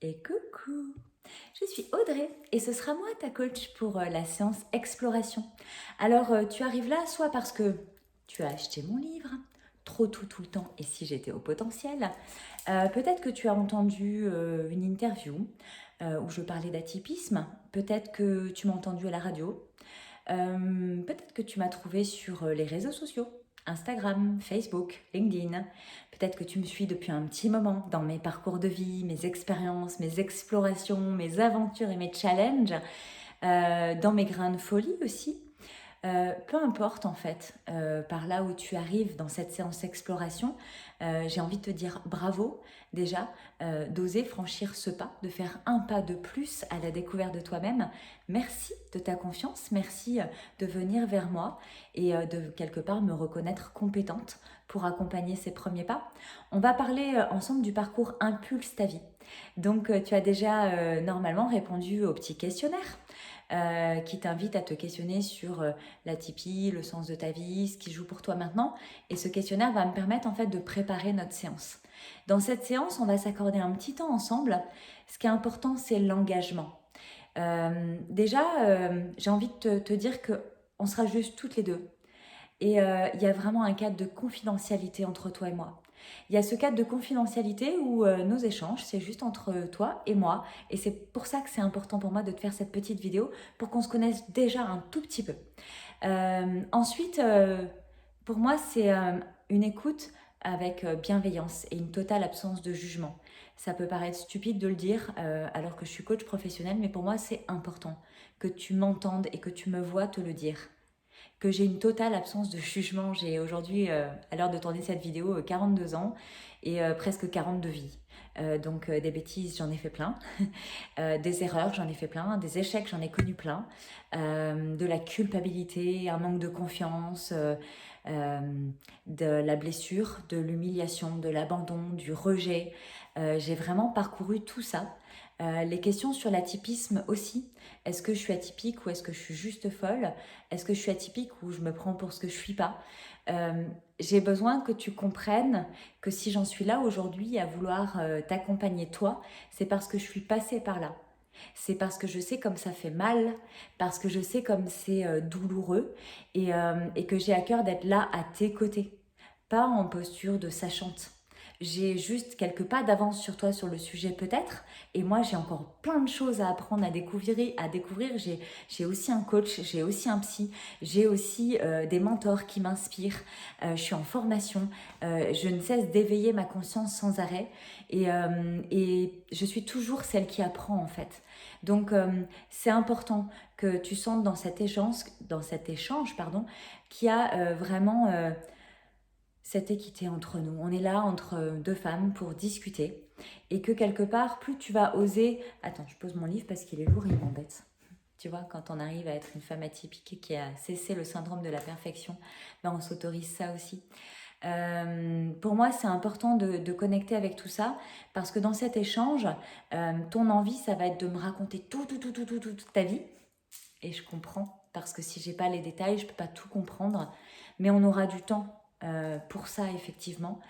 Et coucou, je suis Audrey et ce sera moi ta coach pour la séance exploration. Alors tu arrives là soit parce que tu as acheté mon livre, trop tout le temps et si j'étais au potentiel, peut-être que tu as entendu une interview où je parlais d'atypisme, peut-être que tu m'as entendu à la radio, peut-être que tu m'as trouvé sur les réseaux sociaux, Instagram, Facebook, LinkedIn. Peut-être que tu me suis depuis un petit moment dans mes parcours de vie, mes expériences, mes explorations, mes aventures et mes challenges, dans mes grains de folie aussi. Peu importe en fait, par là où tu arrives dans cette séance exploration, j'ai envie de te dire bravo déjà, d'oser franchir ce pas, de faire un pas de plus à la découverte de toi-même. Merci de ta confiance, merci de venir vers moi et de quelque part me reconnaître compétente pour accompagner ces premiers pas. On va parler ensemble du parcours Impulse ta vie. Donc tu as déjà normalement répondu au petit questionnaire qui t'invite à te questionner sur l'atypie, le sens de ta vie, ce qui joue pour toi maintenant. Et ce questionnaire va me permettre en fait de préparer notre séance. Dans cette séance, on va s'accorder un petit temps ensemble. Ce qui est important, c'est l'engagement. Déjà, j'ai envie de te dire qu'on sera juste toutes les deux. Et il y a vraiment un cadre de confidentialité entre toi et moi. Il y a ce cadre de confidentialité où nos échanges, c'est juste entre toi et moi. Et c'est pour ça que c'est important pour moi de te faire cette petite vidéo pour qu'on se connaisse déjà un tout petit peu. Ensuite, pour moi, c'est une écoute avec bienveillance et une totale absence de jugement. Ça peut paraître stupide de le dire alors que je suis coach professionnel, mais pour moi, c'est important que tu m'entendes et que tu me vois te le dire, que j'ai une totale absence de jugement. J'ai aujourd'hui, à l'heure de tourner cette vidéo, 42 ans et presque 42 vies. Donc des bêtises, j'en ai fait plein. Des erreurs, j'en ai fait plein. Des échecs, j'en ai connu plein. De la culpabilité, un manque de confiance, de la blessure, de l'humiliation, de l'abandon, du rejet. J'ai vraiment parcouru tout ça. Les questions sur l'atypisme aussi. Est-ce que je suis atypique ou est-ce que je suis juste folle? Est-ce que je suis atypique ou je me prends pour ce que je suis pas? J'ai besoin que tu comprennes que si j'en suis là aujourd'hui à vouloir t'accompagner toi, c'est parce que je suis passée par là. C'est parce que je sais comme ça fait mal, parce que je sais comme c'est douloureux et que j'ai à cœur d'être là à tes côtés, pas en posture de sachante. J'ai juste quelques pas d'avance sur toi sur le sujet peut-être, et moi j'ai encore plein de choses à apprendre, à découvrir. J'ai aussi un coach, j'ai aussi un psy, j'ai aussi des mentors qui m'inspirent. Je suis en formation, je ne cesse d'éveiller ma conscience sans arrêt, et je suis toujours celle qui apprend en fait. Donc c'est important que tu sentes dans cet échange pardon, qu'il y a vraiment cette équité entre nous. On est là entre deux femmes pour discuter et que quelque part, plus tu vas oser... Attends, je pose mon livre parce qu'il est lourd, il m'embête. Tu vois, quand on arrive à être une femme atypique qui a cessé le syndrome de la perfection, ben on s'autorise ça aussi. Pour moi, c'est important de connecter avec tout ça parce que dans cet échange, ton envie, ça va être de me raconter toute ta vie. Et je comprends parce que si j'ai pas les détails, je peux pas tout comprendre. Mais on aura du temps pour ça, effectivement.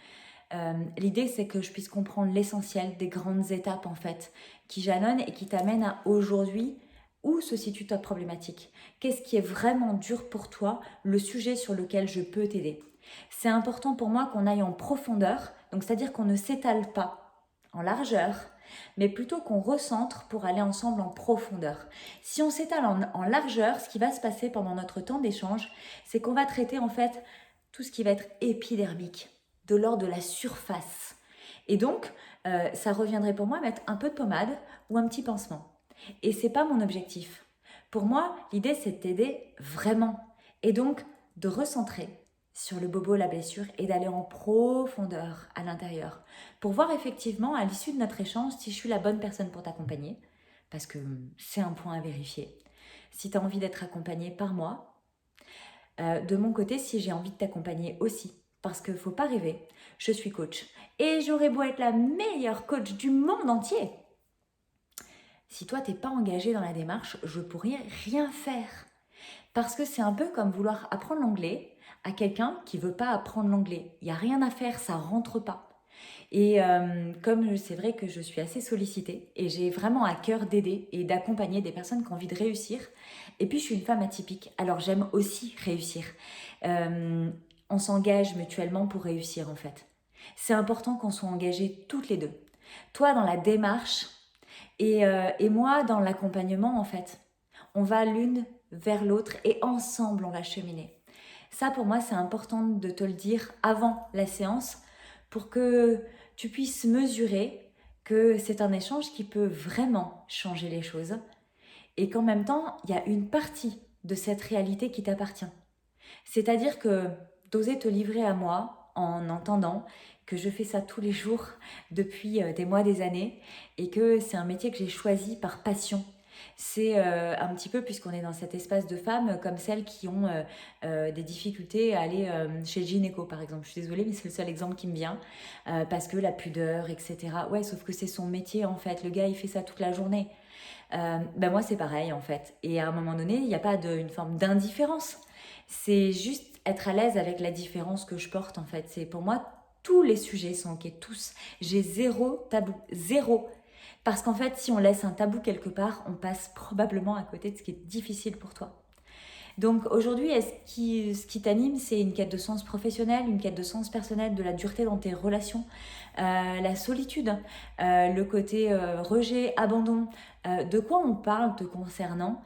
L'idée, c'est que je puisse comprendre l'essentiel des grandes étapes, en fait, qui jalonnent et qui t'amènent à aujourd'hui. Où se situe ta problématique? Qu'est-ce qui est vraiment dur pour toi? Le sujet sur lequel je peux t'aider. C'est important pour moi qu'on aille en profondeur, donc c'est-à-dire qu'on ne s'étale pas en largeur, mais plutôt qu'on recentre pour aller ensemble en profondeur. Si on s'étale en largeur, ce qui va se passer pendant notre temps d'échange, c'est qu'on va traiter en fait tout ce qui va être épidermique, de l'ordre de la surface. Et donc, ça reviendrait pour moi à mettre un peu de pommade ou un petit pansement. Et c'est pas mon objectif. Pour moi, l'idée c'est de t'aider vraiment. Et donc, de recentrer sur le bobo, la blessure et d'aller en profondeur à l'intérieur pour voir effectivement à l'issue de notre échange si je suis la bonne personne pour t'accompagner, parce que c'est un point à vérifier. Si tu as envie d'être accompagnée par moi, de mon côté, si j'ai envie de t'accompagner aussi, parce qu'il ne faut pas rêver, je suis coach et j'aurais beau être la meilleure coach du monde entier. Si toi, t'es pas engagé dans la démarche, je pourrais rien faire. Parce que c'est un peu comme vouloir apprendre l'anglais à quelqu'un qui veut pas apprendre l'anglais. Il n'y a rien à faire, ça rentre pas. Et comme c'est vrai que je suis assez sollicitée et j'ai vraiment à cœur d'aider et d'accompagner des personnes qui ont envie de réussir. Et puis je suis une femme atypique, alors j'aime aussi réussir. Euh, on s'engage mutuellement pour réussir en fait. C'est important qu'on soit engagés toutes les deux. Toi dans la démarche et moi dans l'accompagnement en fait. On va l'une vers l'autre et ensemble on va cheminer. Ça pour moi c'est important de te le dire avant la séance pour que tu puisses mesurer que c'est un échange qui peut vraiment changer les choses et qu'en même temps il y a une partie de cette réalité qui t'appartient. C'est-à-dire que d'oser te livrer à moi en entendant que je fais ça tous les jours depuis des mois, des années, et que c'est un métier que j'ai choisi par passion. C'est un petit peu, puisqu'on est dans cet espace de femmes, comme celles qui ont des difficultés à aller chez le gynéco, par exemple. Je suis désolée, mais c'est le seul exemple qui me vient, parce que la pudeur, etc. Ouais, sauf que c'est son métier, en fait. Le gars, il fait ça toute la journée. Ben moi, c'est pareil, en fait. Et à un moment donné, il n'y a pas une forme d'indifférence. C'est juste être à l'aise avec la différence que je porte, en fait. C'est pour moi, tous les sujets sont ok, tous. J'ai zéro tabou, zéro. Parce qu'en fait, si on laisse un tabou quelque part, on passe probablement à côté de ce qui est difficile pour toi. Donc aujourd'hui, ce qui t'anime, c'est une quête de sens professionnel, une quête de sens personnel, de la dureté dans tes relations, la solitude, le côté rejet, abandon. De quoi on parle te concernant?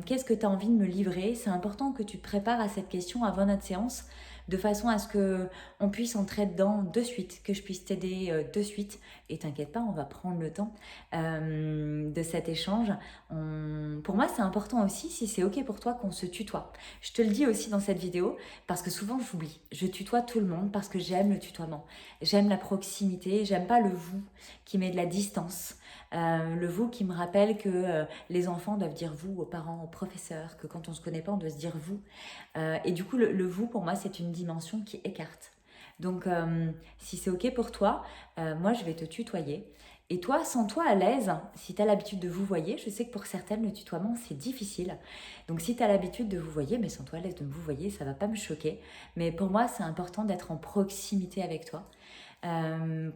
Qu'est-ce que tu as envie de me livrer? C'est important que tu te prépares à cette question avant notre séance, de façon à ce que on puisse entrer dedans de suite, que je puisse t'aider de suite. Et t'inquiète pas, on va prendre le temps de cet échange. Pour moi, c'est important aussi, si c'est ok pour toi, qu'on se tutoie. Je te le dis aussi dans cette vidéo, parce que souvent j'oublie. Je tutoie tout le monde parce que j'aime le tutoiement. J'aime la proximité, j'aime pas le vous qui met de la distance. Le vous qui me rappelle que les enfants doivent dire vous aux parents, aux professeurs, que quand on se connaît pas, on doit se dire vous. Et du coup, le vous, pour moi, c'est une dimension qui écarte. Donc, si c'est ok pour toi, moi, je vais te tutoyer. Et toi, sens-toi à l'aise. Si tu as l'habitude de vous voyer, je sais que pour certaines, le tutoiement, c'est difficile. Donc, si tu as l'habitude de vous voyer, mais sens-toi à l'aise de me vous voyer, ça va pas me choquer. Mais pour moi, c'est important d'être en proximité avec toi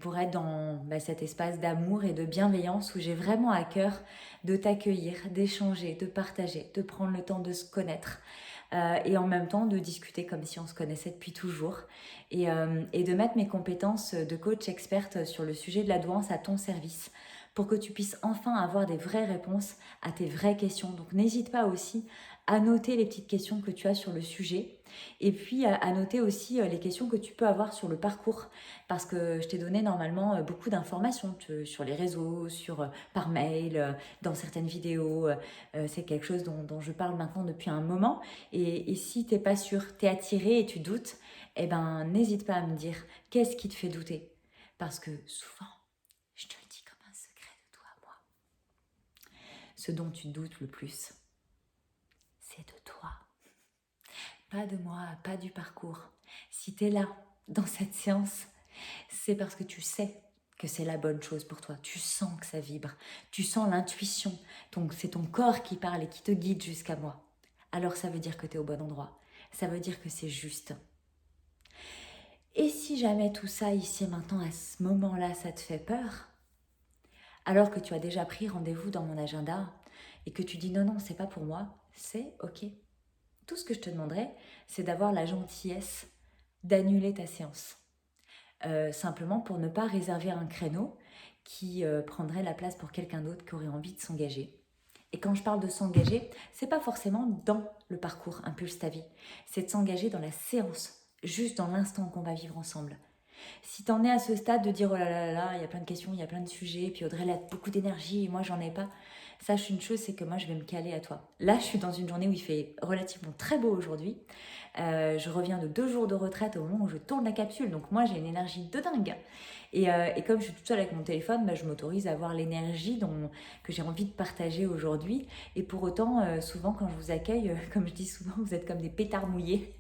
pour être dans cet espace d'amour et de bienveillance où j'ai vraiment à cœur de t'accueillir, d'échanger, de partager, de prendre le temps de se connaître et en même temps de discuter comme si on se connaissait depuis toujours et de mettre mes compétences de coach experte sur le sujet de la douance à ton service pour que tu puisses enfin avoir des vraies réponses à tes vraies questions. Donc n'hésite pas aussi à noter les petites questions que tu as sur le sujet et puis à noter aussi les questions que tu peux avoir sur le parcours parce que je t'ai donné normalement beaucoup d'informations sur les réseaux, par mail, dans certaines vidéos. C'est quelque chose dont je parle maintenant depuis un moment et si t'es pas sûr, t'es attiré et tu doutes, eh ben n'hésite pas à me dire qu'est-ce qui te fait douter. Parce que souvent, je te le dis comme un secret de toi à moi, ce dont tu doutes le plus, c'est de toi. Pas de moi, pas du parcours. Si t'es là, dans cette séance, c'est parce que tu sais que c'est la bonne chose pour toi. Tu sens que ça vibre. Tu sens l'intuition. Donc c'est ton corps qui parle et qui te guide jusqu'à moi. Alors ça veut dire que tu es au bon endroit. Ça veut dire que c'est juste. Et si jamais tout ça ici et maintenant, à ce moment-là, ça te fait peur, alors que tu as déjà pris rendez-vous dans mon agenda et que tu dis non, non, c'est pas pour moi, c'est ok. Tout ce que je te demanderais, c'est d'avoir la gentillesse d'annuler ta séance. Simplement pour ne pas réserver un créneau qui prendrait la place pour quelqu'un d'autre qui aurait envie de s'engager. Et quand je parle de s'engager, c'est pas forcément dans le parcours Impulse ta vie, c'est de s'engager dans la séance, juste dans l'instant qu'on va vivre ensemble. Si t'en es à ce stade de dire oh là là là là, il y a plein de questions, il y a plein de sujets, puis Audrey elle a beaucoup d'énergie et moi j'en ai pas, sache une chose, c'est que moi je vais me caler à toi. Là je suis dans une journée où il fait relativement très beau aujourd'hui. Je reviens de 2 jours de retraite au moment où je tourne la capsule, donc moi j'ai une énergie de dingue. Et comme je suis toute seule avec mon téléphone, je m'autorise à avoir l'énergie que j'ai envie de partager aujourd'hui. Et pour autant, souvent quand je vous accueille, comme je dis souvent, vous êtes comme des pétards mouillés.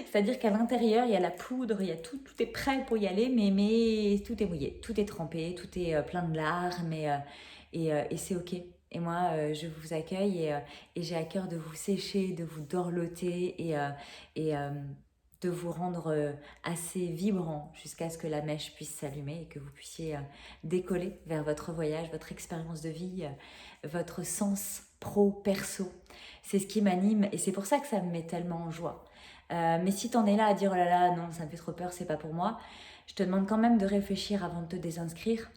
C'est-à-dire qu'à l'intérieur, il y a la poudre, il y a tout est prêt pour y aller, mais tout est mouillé, tout est trempé, tout est plein de larmes et c'est ok. Et moi, je vous accueille et j'ai à cœur de vous sécher, de vous dorloter et de vous rendre assez vibrant jusqu'à ce que la mèche puisse s'allumer et que vous puissiez décoller vers votre voyage, votre expérience de vie, votre sens pro-perso. C'est ce qui m'anime et c'est pour ça que ça me met tellement en joie. Mais si t'en es là à dire oh là là, non, ça me fait trop peur, c'est pas pour moi, je te demande quand même de réfléchir avant de te désinscrire.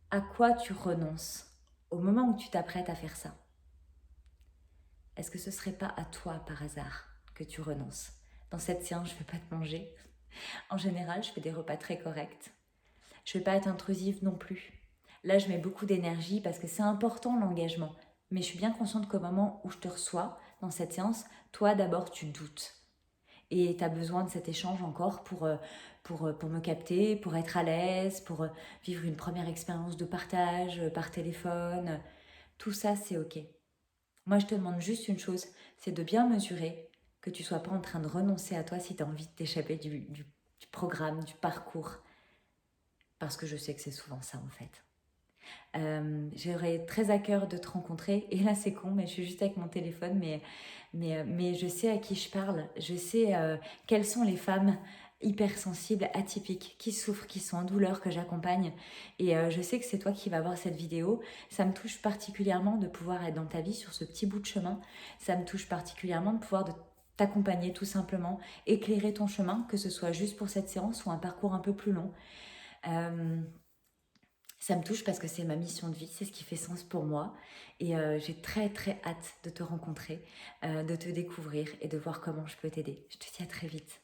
À quoi tu renonces au moment où tu t'apprêtes à faire ça? Est-ce que ce serait pas à toi par hasard que tu renonces? Dans cette séance, je ne vais pas te manger. En général, je fais des repas très corrects. Je ne vais pas être intrusive non plus. Là, je mets beaucoup d'énergie parce que c'est important l'engagement. Mais je suis bien consciente qu'au moment où je te reçois dans cette séance, toi d'abord tu doutes. Et tu as besoin de cet échange encore pour me capter, pour être à l'aise, pour vivre une première expérience de partage par téléphone. Tout ça, c'est OK. Moi, je te demande juste une chose, c'est de bien mesurer que tu ne sois pas en train de renoncer à toi si tu as envie de t'échapper du programme, du parcours. Parce que je sais que c'est souvent ça en fait. J'aurais très à cœur de te rencontrer. Et là, c'est con, mais je suis juste avec mon téléphone. Mais je sais à qui je parle. Je sais quelles sont les femmes hypersensibles, atypiques, qui souffrent, qui sont en douleur, que j'accompagne. Et je sais que c'est toi qui vas voir cette vidéo. Ça me touche particulièrement de pouvoir être dans ta vie sur ce petit bout de chemin. Ça me touche particulièrement de pouvoir t'accompagner tout simplement, éclairer ton chemin, que ce soit juste pour cette séance ou un parcours un peu plus long. Ça me touche parce que c'est ma mission de vie, c'est ce qui fait sens pour moi. Et j'ai très très hâte de te rencontrer, de te découvrir et de voir comment je peux t'aider. Je te dis à très vite.